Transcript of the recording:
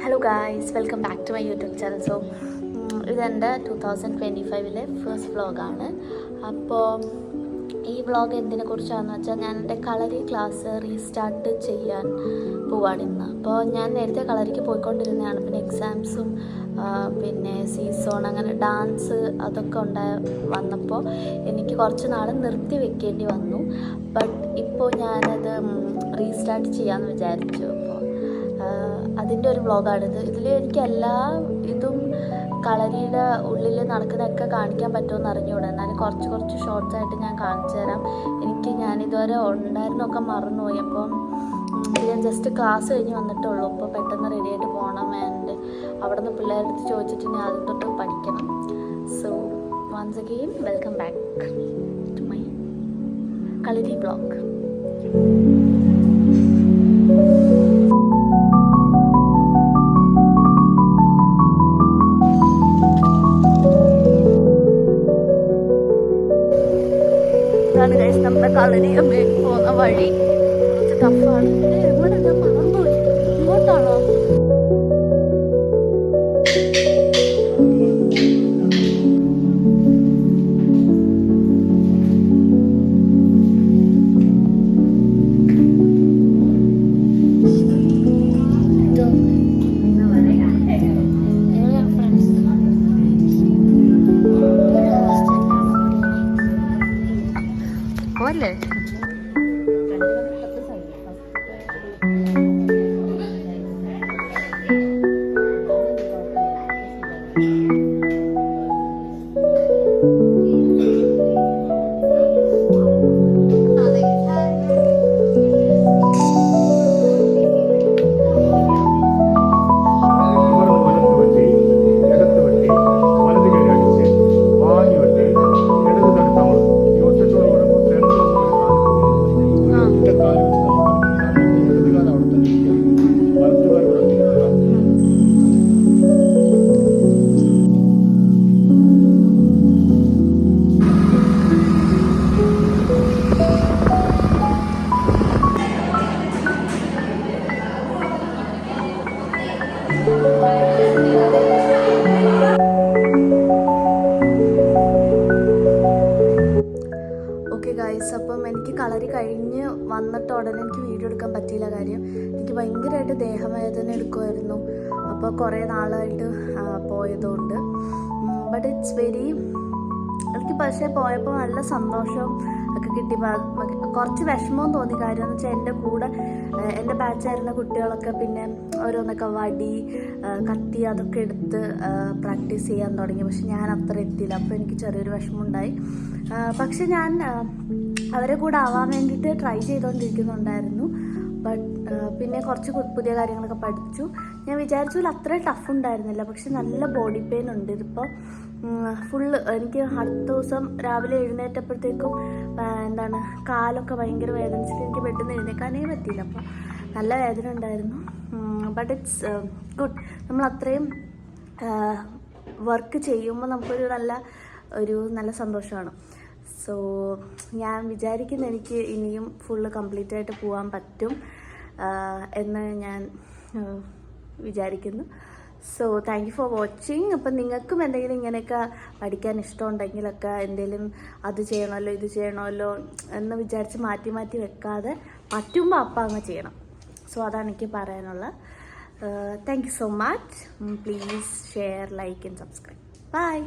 Hello guys, welcome back to my YouTube channel. So ഇതെൻ്റെ 2025 first വ്ളോഗാണ്. അപ്പോൾ ഈ വ്ളോഗ് എന്തിനെ കുറിച്ചാണെന്ന് വെച്ചാൽ ഞാൻ എൻ്റെ കളരി ക്ലാസ് റീസ്റ്റാർട്ട് ചെയ്യാൻ പോവാണ് ഇന്ന്. അപ്പോൾ ഞാൻ നേരത്തെ കളരിക്ക് പോയിക്കൊണ്ടിരുന്നതാണ്. പിന്നെ എക്സാംസും പിന്നെ സീസൺ അങ്ങനെ ഡാൻസ് അതൊക്കെ വന്നപ്പോൾ എനിക്ക് കുറച്ച് നാൾ നിർത്തി വെക്കേണ്ടി വന്നു. ബട്ട് ഇപ്പോൾ ഞാനത് റീസ്റ്റാർട്ട് ചെയ്യാമെന്ന് വിചാരിച്ചു. അപ്പോൾ അതിൻ്റെ ഒരു വ്ളോഗാണിത്. ഇതിൽ എനിക്ക് എല്ലാ ഇതും കളരിയുടെ ഉള്ളിൽ നടക്കുന്നതൊക്കെ കാണിക്കാൻ പറ്റുമെന്ന് അറിഞ്ഞുകൂടാ. എന്നാലും കുറച്ച് ഷോർട്സായിട്ട് ഞാൻ കാണിച്ചു തരാം. ഞാനിതുവരെ ഉണ്ടായിരുന്നൊക്കെ മറന്നുപോയി. അപ്പം ഞാൻ ജസ്റ്റ് ക്ലാസ് കഴിഞ്ഞ് വന്നിട്ടുള്ളൂ. ഇപ്പോൾ പെട്ടെന്ന് റെഡിയായിട്ട് പോകണം. ആൻഡ് അവിടെ നിന്ന് പിള്ളേരുടെ അടുത്ത് ചോദിച്ചിട്ട് ഞാൻ ആദ്യം തൊട്ട് പഠിക്കണം. So once again welcome back to my Kalari vlog. നമ്മുടെ കളരി അമ്മയ്ക്ക് പോകുന്ന വഴി കുറച്ച് ടഫാണ്. എവിടെ ഞാൻ മറന്നുപോയി. ഇങ്ങോട്ടാണോ? അല്ലേ ഗൈസ്. അപ്പം എനിക്ക് കളരി കഴിഞ്ഞ് വന്നിട്ട് ഉടനെ എനിക്ക് വീഡിയോ എടുക്കാൻ പറ്റിയില്ല. കാര്യം എനിക്ക് ഭയങ്കരമായിട്ട് ദേഹവേദന എടുക്കുമായിരുന്നു. അപ്പോൾ കുറേ നാളായിട്ട് പോയതുകൊണ്ട്. ബട്ട് ഇറ്റ്സ് വെരി എനിക്ക് പക്ഷേ പോയപ്പോൾ നല്ല സന്തോഷം ഒക്കെ കിട്ടി. കുറച്ച് വിഷമവും തോന്നി. കാര്യം എന്ന് വെച്ചാൽ എൻ്റെ കൂടെ എൻ്റെ ബാച്ചായിരുന്ന കുട്ടികളൊക്കെ പിന്നെ ഓരോന്നൊക്കെ വടി കത്തി അതൊക്കെ എടുത്ത് പ്രാക്ടീസ് ചെയ്യാൻ തുടങ്ങി. പക്ഷെ ഞാൻ അത്ര എത്തിയില്ല. അപ്പോൾ എനിക്ക് ചെറിയൊരു വിഷമമുണ്ടായി. പക്ഷെ ഞാൻ അവരെ കൂടെ ആവാൻ വേണ്ടിയിട്ട് ട്രൈ ചെയ്തുകൊണ്ടിരിക്കുന്നുണ്ടായിരുന്നു. ബട്ട് പിന്നെ കുറച്ച് പുതിയ കാര്യങ്ങളൊക്കെ പഠിച്ചു. ഞാൻ വിചാരിച്ചു അത്ര ടഫ് ഉണ്ടായിരുന്നില്ല. പക്ഷെ നല്ല ബോഡി പെയിൻ ഉണ്ട്. ഇതിപ്പോൾ ഫുള്ള് എനിക്ക് അടുത്ത ദിവസം രാവിലെ എഴുന്നേറ്റപ്പോഴത്തേക്കും കാലൊക്കെ ഭയങ്കര വേദനിച്ചിട്ട് എനിക്ക് ബെഡിൽ നിന്ന് എഴുന്നേക്കാനേ പറ്റിയില്ല. അപ്പോൾ നല്ല വേദന ഉണ്ടായിരുന്നു. But it's good. നമ്മൾ അത്രയും വർക്ക് ചെയ്യുമ്പോൾ നമുക്കൊരു നല്ല സന്തോഷമാണ്. സോ ഞാൻ വിചാരിക്കുന്നു എനിക്ക് ഇനിയും ഫുള്ള് കംപ്ലീറ്റ് ആയിട്ട് പോകാൻ പറ്റും എന്ന് ഞാൻ വിചാരിക്കുന്നു. So thank you for watching. അപ്പം നിങ്ങൾക്കും എന്തെങ്കിലും ഇങ്ങനെയൊക്കെ പഠിക്കാൻ ഇഷ്ടമുണ്ടെങ്കിലൊക്കെ എന്തെങ്കിലും അത് ചെയ്യണമല്ലോ ഇത് ചെയ്യണമല്ലോ എന്ന് വിചാരിച്ച് മാറ്റി വെക്കാതെ പറ്റുമ്പോൾ അപ്പം അങ്ങ് ചെയ്യണം. സോ അതാണ് എനിക്ക് പറയാനുള്ളത്. Thank you so much. Please share, like and subscribe. By.